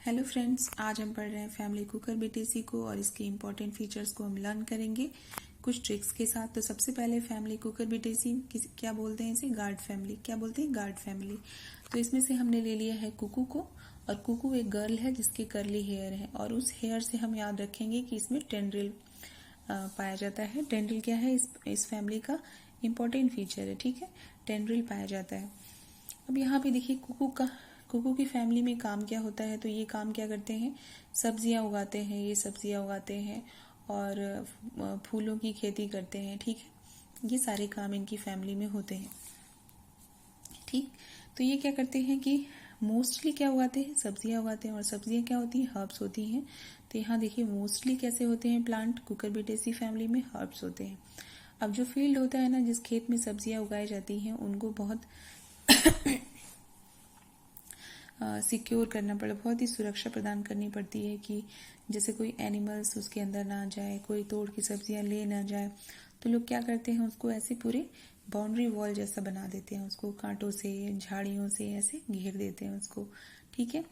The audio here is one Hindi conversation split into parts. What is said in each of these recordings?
हेलो फ्रेंड्स, आज हम पढ़ रहे हैं फैमिली कुकर बीटीसी को और इसके इम्पोर्टेंट फीचर्स को हम लर्न करेंगे कुछ ट्रिक्स के साथ। तो सबसे पहले फैमिली कुकर बीटीसी क्या बोलते हैं, इसे गार्ड फैमिली। क्या बोलते हैं? Guard family. तो इसमें से हमने ले लिया है कुकू को, और कुकू एक गर्ल है जिसके कर्ली हेयर है, और उस हेयर से हम याद रखेंगे कि इसमें टेंड्रिल पाया जाता है। टेंड्रिल क्या है? इस फैमिली का इम्पोर्टेंट फीचर है, ठीक है। टेंड्रिल पाया जाता है। अब यहाँ पे देखिए कुकू की फैमिली में काम क्या होता है। तो ये काम क्या करते हैं? सब्जियां उगाते हैं, ये सब्जियां उगाते हैं और फूलों की खेती करते हैं, ठीक है। ये सारे काम इनकी फैमिली में होते हैं, ठीक। तो ये क्या करते हैं कि मोस्टली क्या उगाते हैं? सब्जियां उगाते हैं, और सब्जियां क्या होती हैं? हर्ब्स होती हैं। तो यहाँ देखिए मोस्टली कैसे होते हैं प्लांट कुकर बीटेसी फैमिली में? हर्ब्स होते हैं। अब जो फील्ड होता है ना, जिस खेत में सब्जियां उगाई जाती हैं, उनको बहुत सिक्योर करना पड़े, बहुत ही सुरक्षा प्रदान करनी पड़ती है कि जैसे कोई एनिमल्स उसके अंदर ना जाए, कोई तोड़ की सब्जियां ले ना जाए। तो लोग क्या करते हैं, उसको ऐसे पूरे बाउंड्री वॉल जैसा बना देते हैं, उसको कांटों से, झाड़ियों से ऐसे घेर देते हैं उसको, ठीक है।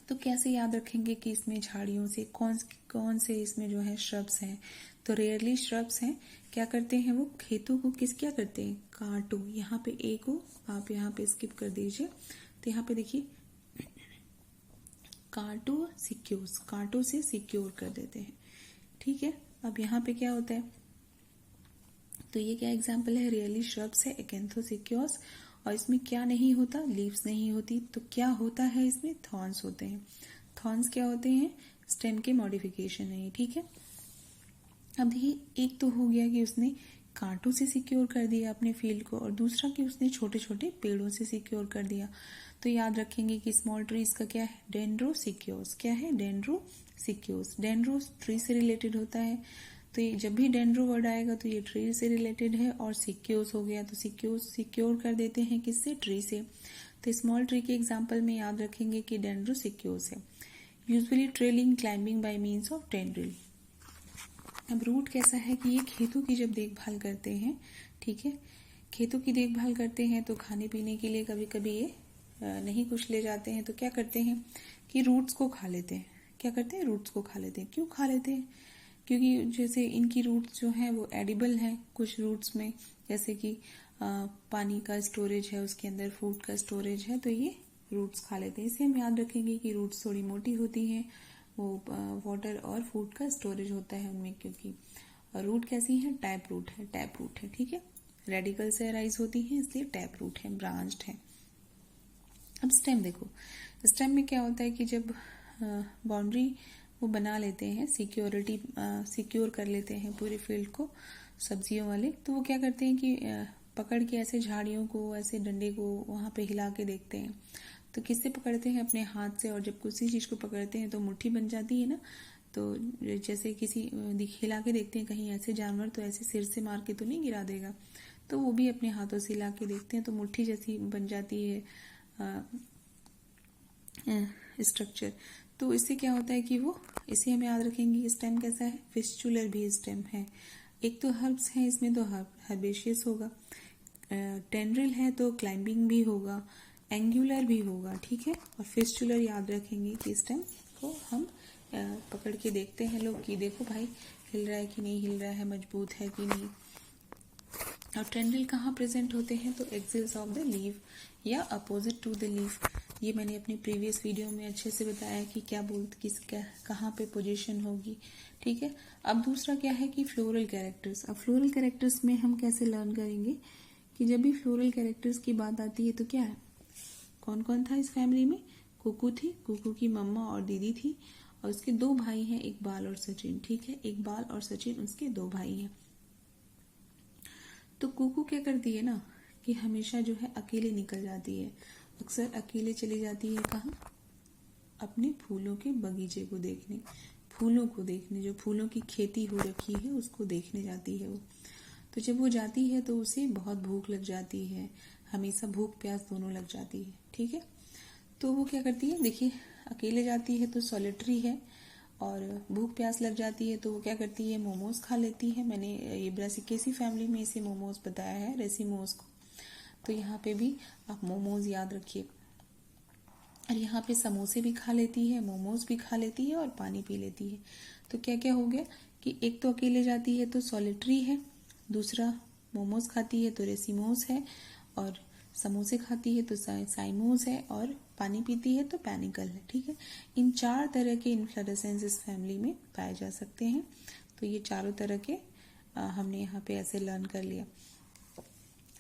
तो कैसे याद रखेंगे कि इसमें झाड़ियों से कौन से इसमें जो है श्रब्स हैं? तो रेयरली श्रब्स हैं। क्या करते हैं वो? खेतों को क्या करते हैं? कांटों, यहाँ पे ए को आप यहाँ पे स्किप कर दीजिए। तो यहाँ पे देखिए कांटों से सिक्योर कर देते हैं, ठीक है। अब यहाँ पे क्या होता है? तो ये क्या एग्जाम्पल है? रियली श्रब्स है, एकेंथोसिक्योस। और इसमें क्या नहीं होता? लीव्स नहीं होती। तो क्या होता है इसमें? थॉर्न्स होते हैं। थॉर्न्स क्या होते हैं? स्टेम के मॉडिफिकेशन है ये, ठीक है। अब देखिए एक तो हो गया कि उसने कांटों से सिक्योर कर दिया अपने फील्ड को, और दूसरा कि उसने छोटे छोटे पेड़ों से सिक्योर कर दिया। तो याद रखेंगे कि स्मॉल ट्रीज का क्या है? डेंड्रोसिक्योस। क्या है? डेंड्रोसिक्योस। डेंड्रो ट्री से रिलेटेड होता है। तो ये जब भी डेंड्रो वर्ड आएगा तो ये ट्री से रिलेटेड है, और सिक्योस हो गया तो सिक्योर कर देते हैं किससे? ट्री से। तो स्मॉल ट्री के एग्जाम्पल में याद रखेंगे कि डेंड्रोसिक्योस है। Usually trailing climbing bye means of tendril. अब रूट कैसा है कि ये खेतों की जब देखभाल करते हैं, ठीक है, खेतों की देखभाल करते हैं तो खाने पीने के लिए कभी कभी ये नहीं कुछ ले जाते हैं, तो क्या करते हैं कि रूट्स को खा लेते हैं। क्या करते हैं? रूट्स को खा लेते हैं। क्यों खा लेते हैं? क्योंकि जैसे इनकी रूट्स जो हैं वो एडिबल हैं कुछ रूट्स में, जैसे कि पानी का स्टोरेज है उसके अंदर, फूड का स्टोरेज है, तो ये रूट्स खा लेते हैं। इसे हम याद रखेंगे कि रूट्स थोड़ी मोटी होती हैं, वो वाटर और फूड का स्टोरेज होता है उनमें। क्योंकि रूट कैसी है? टैप रूट है, ठीक है। रेडिकल से राइज होती है, इसलिए टैप रूट है, ब्रांच्ड है। अब स्टेम देखो, स्टेम में क्या होता है कि जब बाउंड्री वो बना लेते हैं, सिक्योर कर लेते हैं पूरे फील्ड को सब्जियों वाले, तो वो क्या करते हैं कि पकड़ के ऐसे झाड़ियों को, ऐसे डंडे को वहां पे हिला के देखते हैं। तो किससे पकड़ते हैं? अपने हाथ से। और जब किसी चीज को पकड़ते हैं तो मुट्ठी बन जाती है ना, तो जैसे किसी हिला के देखते हैं कहीं ऐसे जानवर, तो ऐसे सिर से मार के तो नहीं गिरा देगा, तो वो भी अपने हाथों से हिला के देखते हैं, तो मुट्ठी जैसी बन जाती है स्ट्रक्चर। तो इससे क्या होता है कि वो, इसे हम याद रखेंगे। स्टेम कैसा है? फिस्चुलर भी स्टेम है। एक तो हर्ब्स है इसमें, तो हर्बेशियस होगा। टेंड्रिल है तो क्लाइंबिंग भी होगा, एंगुलर भी होगा, ठीक है। और फिस्चुलर याद रखेंगे कि स्टेम को हम पकड़ के देखते हैं लोग कि देखो भाई हिल रहा है कि नहीं हिल रहा है, मजबूत है कि नहीं। और टेंड्रिल कहाँ प्रेजेंट होते हैं? तो एक्सिल्स ऑफ द लीफ या अपोजिट टू द लीफ। ये मैंने अपनी प्रीवियस वीडियो में अच्छे से बताया कि कहाँ पे पोजीशन होगी, ठीक है। अब दूसरा क्या है कि फ्लोरल कैरेक्टर्स। अब फ्लोरल कैरेक्टर्स में हम कैसे लर्न करेंगे कि जब भी फ्लोरल कैरेक्टर्स की बात आती है तो क्या है, कौन कौन था इस फैमिली में? कुकू थी, कुकू की मम्मा और दीदी थी, और उसके दो भाई हैं, इकबाल और सचिन, ठीक है। इकबाल और सचिन उसके दो भाई हैं। तो कुकू क्या करती है ना कि हमेशा जो है अकेले निकल जाती है, अक्सर अकेले चली जाती है। कहाँ? अपने फूलों के बगीचे को देखने, फूलों को देखने, जो फूलों की खेती हो रखी है उसको देखने जाती है वो। तो जब वो जाती है तो उसे बहुत भूख लग जाती है, हमेशा भूख प्यास दोनों लग जाती है, ठीक है। तो वो क्या करती है? देखिए अकेले जाती है तो सॉलिटरी है, और भूख प्यास लग जाती है तो वो क्या करती है? मोमोज खा लेती है। मैंने ये ब्रासिकेसी फैमिली में इसे मोमोज बताया है, रेसिमोज को। तो यहाँ पे भी आप मोमोज याद रखिए। और यहाँ पे समोसे भी खा लेती है, मोमोज भी खा लेती है और पानी पी लेती है। तो क्या क्या हो गया कि एक तो अकेले जाती है तो सॉलिटरी है, दूसरा मोमोज खाती है तो रेसिमोज है, और समोसे खाती है तो साइमोज है, और पानी पीती है तो पैनिकल है। ठीक है, इन 4 तरह के इन्फ्लोरेसेंस इस फैमिली में पाए जा सकते हैं। तो ये चारों तरह के हमने यहाँ पे ऐसे लर्न कर लिया।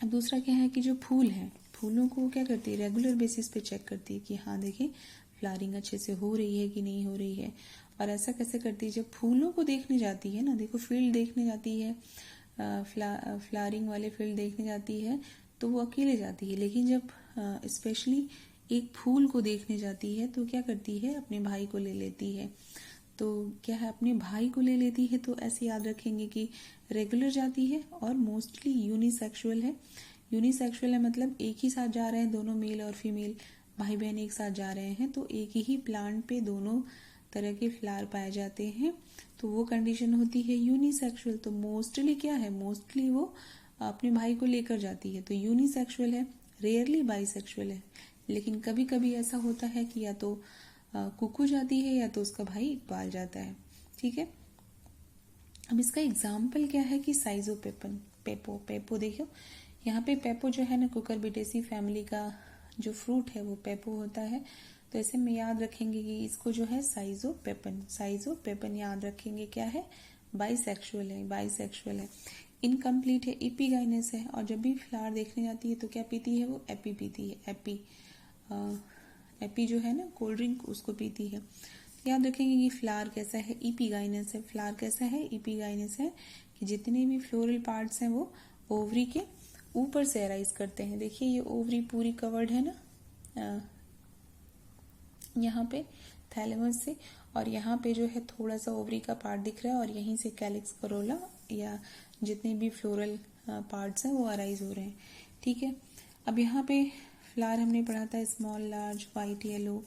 अब दूसरा क्या है कि जो फूल है, फूलों को क्या करती है, रेगुलर बेसिस पे चेक करती है कि हाँ देखिए फ्लावरिंग अच्छे से हो रही है कि नहीं हो रही है। और ऐसा कैसे करती है, जब फूलों को देखने जाती है ना, देखो फील्ड देखने जाती है, फ्लावरिंग वाले फील्ड देखने जाती है तो वो अकेले जाती है, लेकिन जब स्पेशली एक फूल को देखने जाती है तो क्या करती है, अपने भाई को ले लेती है। तो क्या है, अपने भाई को ले लेती है, तो ऐसे याद रखेंगे कि रेगुलर जाती है और मोस्टली यूनिसेक्सुअल है। यूनिसेक्सुअल है मतलब एक ही साथ जा रहे हैं, दोनों मेल और फीमेल भाई बहन एक साथ जा रहे हैं, तो एक ही प्लांट पे दोनों तरह के फ्लावर पाए जाते हैं, तो वो कंडीशन होती है यूनिसेक्सुअल। तो मोस्टली क्या है, मोस्टली वो अपने भाई को लेकर जाती है, तो यूनिसेक्सुअल है। रेयरली बाइसेक्सुअल है, लेकिन कभी कभी ऐसा होता है कि या तो कुकू जाती है या तो उसका भाई इकबाल जाता है। ठीक है, अब इसका एग्जाम्पल क्या है कि साइजो पेपो पेपो देखो यहाँ पे पेपो जो है ना, कुकुरबिटेसी फैमिली का जो फ्रूट है वो पेपो होता है। तो ऐसे में याद रखेंगे कि इसको जो है साइजो पेपन याद रखेंगे क्या है, बाइसेक्सुअल है, इनकम्प्लीट है, इपीगाइनस है, और जब भी फ्लावर देखने जाती है तो क्या पीती है, वो एपी पीती है, एपी जो है ना कोल्ड ड्रिंक, उसको पीती है। याद रखेंगे कि फ्लावर कैसा है, इपीगाइनस है। फ्लावर कैसा है, इपीगाइनस है, कि जितने भी फ्लोरल पार्ट्स हैं वो ओवरी के ऊपर से अराइज करते हैं। देखिए ये ओवरी पूरी कवर्ड है ना यहाँ पे थैलेमस से, और यहाँ पे जो है थोड़ा सा ओवरी का पार्ट दिख रहा है, और यहीं से कैलिक्स करोला या जितने भी फ्लोरल पार्ट्स हैं वो अराइज हो रहे हैं। ठीक है, अब यहाँ पे फ्लावर हमने पढ़ा था स्मॉल, लार्ज, वाइट, येलो,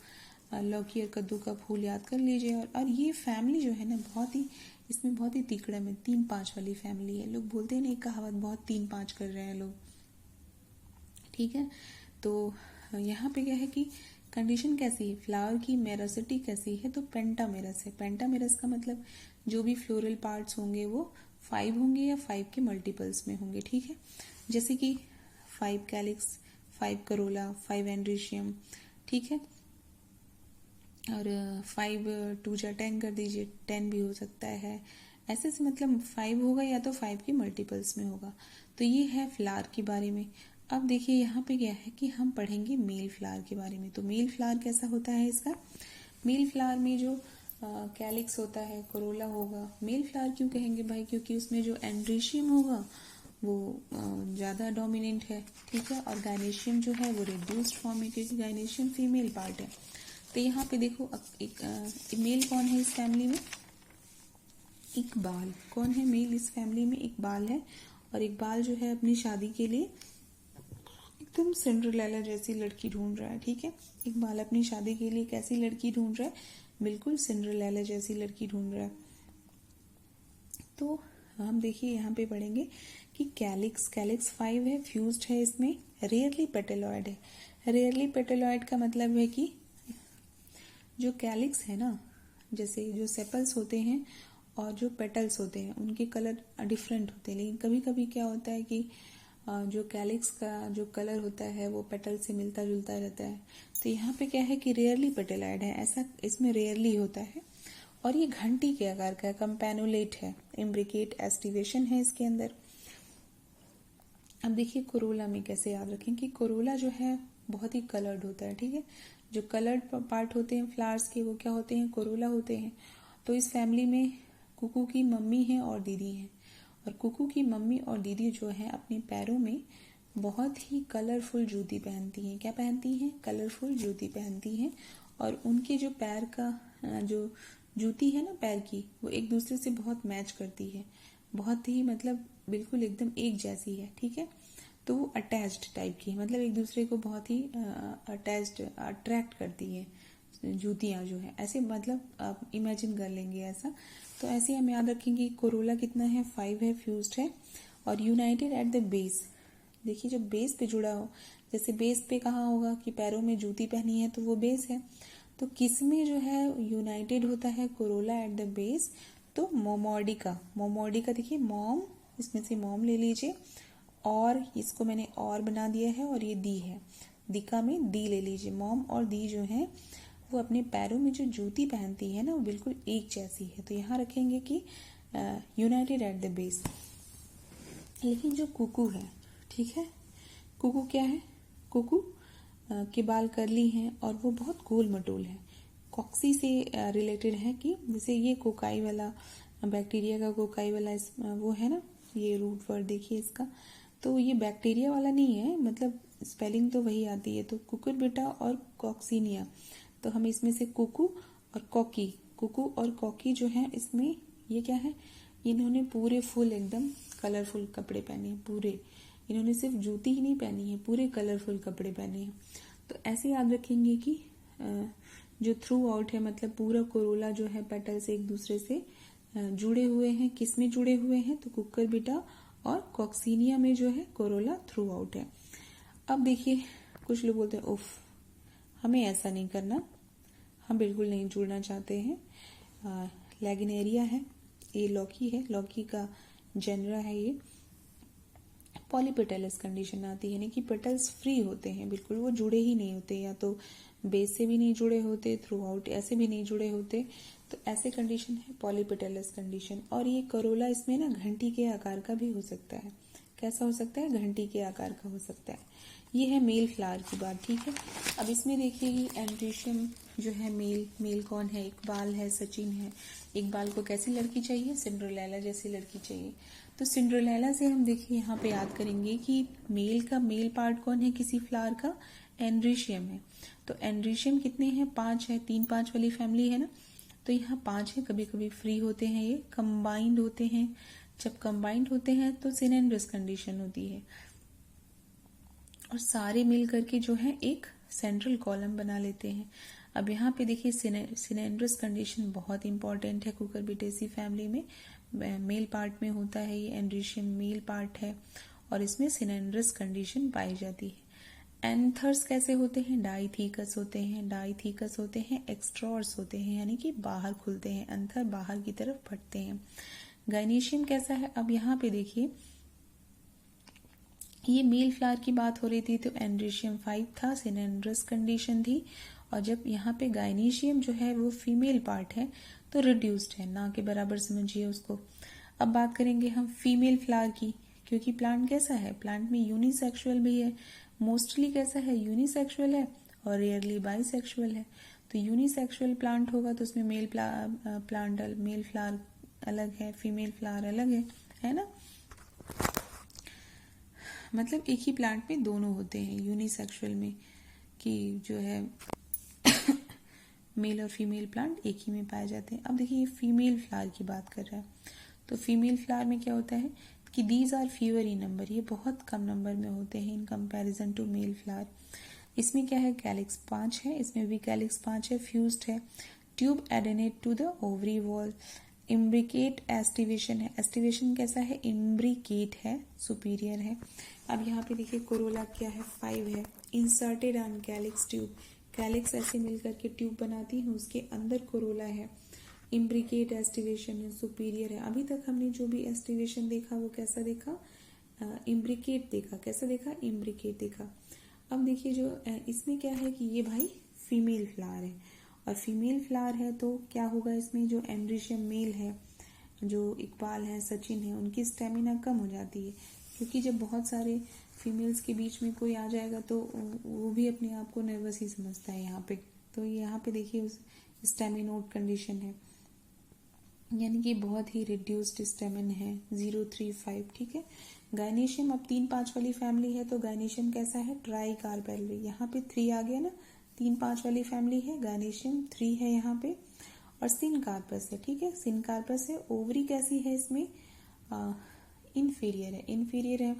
लौकी और कद्दू का फूल याद कर लीजिए। और ये फैमिली जो है ना इसमें बहुत ही तिकड़म है, 3-5 वाली फैमिली है। लोग बोलते हैं ना एक कहावत, बहुत 3-5 कर रहे हैं लोग। ठीक है, तो यहाँ पे क्या है कि कंडीशन कैसी है, फ्लावर की मेरोसिटी कैसी है, तो पेंटामेरस है। पेंटामेरस का मतलब जो भी फ्लोरल पार्ट्स होंगे वो 5 होंगे या 5 के मल्टीपल्स में होंगे। ठीक है, जैसे कि 5 कैलिक्स, 5 करोला, 5 एंड्रीशियम। ठीक है, और 5 2 जा 10 कर दीजिए, 10 भी हो सकता है। ऐसे से मतलब 5 होगा या तो 5 के मल्टीपल्स में होगा। तो ये है फ्लावर के बारे में। अब देखिए यहाँ पे क्या है कि हम पढ़ेंगे मेल फ्लावर के बारे में। तो मेल फ्लावर कैसा होता है इसका, मेल फ्लावर में जो कैलिक्स होता है, कोरोला होगा। मेल फ्लावर क्यों कहेंगे भाई, क्योंकि उसमें जो एंड्रीशियम होगा वो ज़्यादा डोमिनेंट है। ठीक है, और गाइनेशियम जो है वो रिड्यूस्ड फॉर्म है, क्योंकि गाइनेशियम फीमेल पार्ट है। तो यहाँ पे देखो एक मेल कौन है इस फैमिली में, इकबाल। कौन है मेल इस फैमिली में, इकबाल है। और इकबाल जो है अपनी शादी के लिए एकदम सिंड्रेला जैसी लड़की ढूंढ रहा है। ठीक है, इकबाल अपनी शादी के लिए कैसी लड़की ढूंढ रहा है, बिल्कुल सिंड्रेला जैसी लड़की ढूंढ रहा है। तो हम देखिए यहाँ पे पढ़ेंगे कि कैलिक्स 5 है, फ्यूज्ड है, इसमें रेयरली पेटेलॉइड है। रेयरली पेटेलॉइड का मतलब है कि जो कैलिक्स है ना, जैसे जो सेपल्स होते हैं और जो पेटल्स होते हैं उनके कलर डिफरेंट होते हैं, लेकिन कभी कभी क्या होता है कि जो कैलिक्स का जो कलर होता है वो पेटल से मिलता जुलता रहता है। तो यहाँ पे क्या है कि रेयरली पेटेलॉइड है, ऐसा इसमें रेयरली होता है। और ये घंटी के आकार का है, कंपेनुलेट है, इम्ब्रिकेट एस्टिवेशन है इसके अंदर। अब देखिए कोरोला में कैसे याद रखें कि कोरोला जो है बहुत ही कलर्ड होता है। ठीक है, जो कलर्ड पार्ट होते हैं फ्लावर्स के वो क्या होते हैं, कोरोला होते हैं। तो इस फैमिली में कुकू की मम्मी है और दीदी है, और कुकू की मम्मी और दीदी जो है अपने पैरों में बहुत ही कलरफुल जूती पहनती हैं। क्या पहनती हैं, कलरफुल जूती पहनती हैं। और उनके जो पैर का जो जूती है ना पैर की, वो एक दूसरे से बहुत मैच करती है, बहुत ही मतलब बिल्कुल एकदम एक जैसी है। ठीक है, तो वो अटैच्ड टाइप की है, मतलब एक दूसरे को बहुत ही अटैच्ड अट्रैक्ट करती है जूतियाँ जो है, ऐसे मतलब आप इमेजिन कर लेंगे ऐसा। तो ऐसे हम याद रखेंगे कोरोला कितना है, 5 है, फ्यूज्ड है और यूनाइटेड एट द बेस। देखिए जब बेस पे जुड़ा हो, जैसे बेस पे कहाँ होगा कि पैरों में जूती पहनी है तो वो बेस है। तो किस में जो है यूनाइटेड होता है कोरोला एट द बेस, तो मोमोर्डिका। मोमोर्डिका देखिए मॉम, इसमें से मॉम ले लीजिए और इसको मैंने और बना दिया है और ये दी है, दिका में दी ले लीजिए। मॉम और दी जो है वो अपने पैरों में जो जूती पहनती है ना वो बिल्कुल एक जैसी है, तो यहाँ रखेंगे कि यूनाइटेड एट द बेस। लेकिन जो कुकू है, ठीक है, कुकू क्या है, कुकू के बाल कर्ली हैं और वो बहुत गोल मटोल है, कॉक्सी से रिलेटेड है कि जैसे ये कोकाई वाला बैक्टीरिया का कोकाई वाला वो है ना, ये रूट वर्ड देखिए इसका, तो ये बैक्टीरिया वाला नहीं है, मतलब स्पेलिंग तो वही आती है। तो कुकुरबिटा और कॉक्सीनिया, तो हम इसमें से कुकू और कॉकी, कुकू और कॉकी जो है इसमें ये क्या है, इन्होंने पूरे फुल एकदम कलरफुल कपड़े पहने हैं, पूरे इन्होंने सिर्फ जूती ही नहीं पहनी है, पूरे कलरफुल कपड़े पहने हैं। तो ऐसे याद रखेंगे कि जो थ्रू आउट है मतलब पूरा कोरोला जो है पेटल से एक दूसरे से जुड़े हुए हैं। किस में जुड़े हुए हैं, तो कुकुरबिटा और कॉक्सीनिया में जो है कोरोला थ्रू आउट है। अब देखिए कुछ लोग बोलते हैं उफ हमें ऐसा नहीं करना, हम बिल्कुल नहीं जुड़ना चाहते हैं। लैगिनेरिया है, ये लौकी है, लौकी का जेनरा है ये। पॉलीपेटलस कंडीशन आती है, यानी कि पेटल्स फ्री होते हैं, बिल्कुल वो जुड़े ही नहीं होते, या तो बेस से भी नहीं जुड़े होते, थ्रू आउट ऐसे भी नहीं जुड़े होते, तो ऐसे कंडीशन है पॉलीपेटलस कंडीशन। और ये करोला इसमें ना घंटी के आकार का भी हो सकता है। कैसा हो सकता है, घंटी के आकार का हो सकता है। ये है मेल फ्लावर की बात, ठीक है। अब इसमें देखिए कि एंड्रीशियम जो है मेल कौन है, इकबाल है, सचिन है। इकबाल को कैसी लड़की चाहिए, सिंड्रेला जैसी लड़की चाहिए। तो सिंड्रेला से हम देखिए यहाँ पे याद करेंगे कि मेल का मेल पार्ट कौन है किसी फ्लावर का, एंड्रीशियम है। तो एंड्रीशियम कितने हैं, 5 है, 3-5 वाली फैमिली है ना, तो यहाँ 5 है। कभी कभी फ्री होते हैं, ये कंबाइंड होते हैं। जब कंबाइंड होते हैं तो सिनेंड्रस कंडीशन होती है और सारे मिल करके जो है एक सेंट्रल कॉलम बना लेते हैं। अब यहाँ पे देखिए सिनेंड्रस कंडीशन बहुत इंपॉर्टेंट है कुकुरबिटेसी फैमिली में। मेल पार्ट में होता है ये, एंड्रीशियम मेल पार्ट है और इसमें सिनेंड्रस कंडीशन पाई जाती है। एंथर्स कैसे होते हैं, डाइथीकस होते हैं, डाइथीकस होते हैं, एक्स्ट्रॉर्स होते हैं, यानी कि बाहर खुलते हैं, एंथर बाहर की तरफ फटते हैं। गाइनीशियम कैसा है, अब यहाँ पे देखिए ये मेल फ्लावर की बात हो रही थी तो एंड्रीशियम 5 था, सिनेंड्रस कंडीशन थी। और जब यहाँ पे गाइनीशियम जो है वो फीमेल पार्ट है तो रिड्यूस्ड है, ना के बराबर समझिए उसको। अब बात करेंगे हम फीमेल फ्लावर की, क्योंकि प्लांट कैसा है, प्लांट में यूनिसेक्सुअल भी है, मोस्टली कैसा है यूनिसेक्सुअल है और रेयरली बाइसेक्सुअल है। तो यूनिसेक्सुअल प्लांट होगा तो उसमें मेल फ्लावर अलग है, फीमेल फ्लावर अलग है ना। मतलब एक ही प्लांट में दोनों होते हैं यूनिसेक्सुअल में, कि जो है मेल और फीमेल प्लांट एक ही में पाए जाते हैं। अब देखिए ये फीमेल फ्लावर की बात कर रहा है, तो फीमेल फ्लावर में क्या होता है कि these are fewer in number, ये बहुत कम नंबर में होते हैं in comparison to male flower. इसमें क्या है, कैलिक्स 5 है, इसमें भी कैलिक्स 5 है, फ्यूज्ड है, tube adnate to the ovary wall, imbricate aestivation है। एस्टिवेशन कैसा है, इम्ब्रिकेट है, सुपीरियर है। अब यहाँ पे देखिए कोरोला क्या है, 5 है, inserted on calyx tube, calyx ऐसे मिलकर के ट्यूब बनाती है, उसके अंदर कोरोला है, इम्ब्रिकेट एस्टिवेशन है, सुपीरियर है। अभी तक हमने जो भी एस्टिवेशन देखा वो कैसा देखा, इम्ब्रिकेट देखा, कैसा देखा, इम्ब्रिकेट देखा। अब देखिए जो इसमें क्या है कि ये भाई फीमेल फ्लावर है, और फीमेल फ्लावर है तो क्या होगा इसमें, जो एंड्रीशियम मेल है, जो इकबाल है, सचिन है, उनकी स्टेमिना कम हो जाती है, क्योंकि जब बहुत सारे फीमेल्स के बीच में कोई आ जाएगा तो वो भी अपने आप को नर्वस ही समझता है यहाँ पे। तो यहाँ पे देखिए उस स्टेमिनोड कंडीशन है, यानी कि बहुत ही रिड्यूस्ड स्टेमिन है, 035, ठीक है। गाइनीशियम अब 3-5 वाली फैमिली है, तो गाइनीशियम कैसा है, ट्राई कार्पेल, यहाँ पे 3 आ गया ना, 3-5 वाली फैमिली है, गाइनीशियम 3 है यहाँ पे, और सिनकार्पस है, ठीक है, सिनकार्पस है। ओवरी कैसी है इसमें, इन्फीरियर है,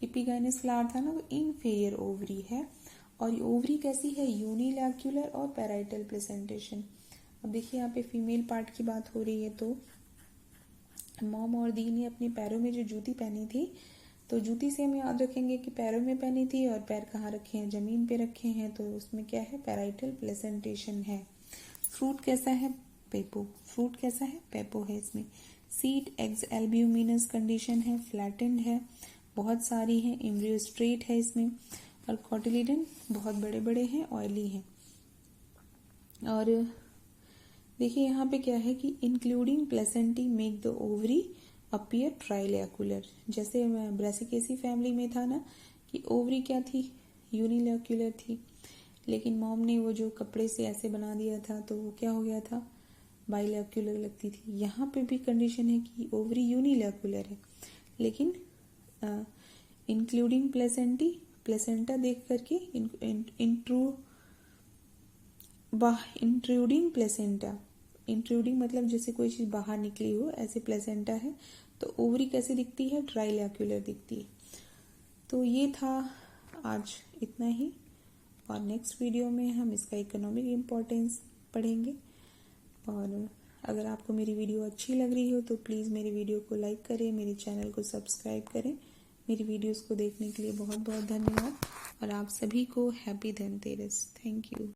एपिगाइनस फ्लावर था ना, तो इन्फीरियर ओवरी है। और ओवरी कैसी है, यूनिलैक्यूलर और पैराइटल प्लेसेंटेशन। अब देखिए यहाँ पे फीमेल पार्ट की बात हो रही है, तो मॉम और दी ने अपने पैरों में जो जूती पहनी थी तो जूती से हम याद रखेंगे कि पैरों में पहनी थी और पैर कहाँ रखे हैं, जमीन पे रखे हैं, तो उसमें क्या है, पैराइटल प्लेसेंटेशन है। फ्रूट कैसा है, पेपो। फ्रूट कैसा है, पेपो है इसमें। सीड एग्स एल्ब्यूमिनस कंडीशन है, फ्लैटेंड है, बहुत सारी है, एम्ब्रियो स्ट्रेट है इसमें, और कॉटिलिडन बहुत बड़े बड़े हैं, ऑयली हैं। और देखिए यहाँ पे क्या है कि including placentae make the ovary appear trilocular. जैसे ब्रासिकेसी फैमिली में था ना कि ओवरी क्या थी, यूनिलैक्युलर थी, लेकिन मॉम ने वो जो कपड़े से ऐसे बना दिया था तो वो क्या हो गया था, बाइलैक्युलर लगती थी। यहाँ पे भी कंडीशन है कि ओवरी यूनिलैक्युलर है, लेकिन इंक्लूडिंग प्लेसेंटी, प्लेसेंटा देख करके इंट्रूडिंग प्लेसेंटा, इंट्रूडिंग मतलब जैसे कोई चीज बाहर निकली हो, ऐसे प्लेसेंटा है। तो ओवरी कैसे दिखती है, ट्राइलैक्युलर दिखती है। तो ये था आज इतना ही, और नेक्स्ट वीडियो में हम इसका इकोनॉमिक इम्पोर्टेंस पढ़ेंगे। और अगर आपको मेरी वीडियो अच्छी लग रही हो तो प्लीज़ मेरी वीडियो को लाइक करें, मेरे चैनल को सब्सक्राइब करें। मेरी वीडियोस को देखने के लिए बहुत बहुत धन्यवाद, और आप सभी को हैप्पी धनतेरस। Thank you.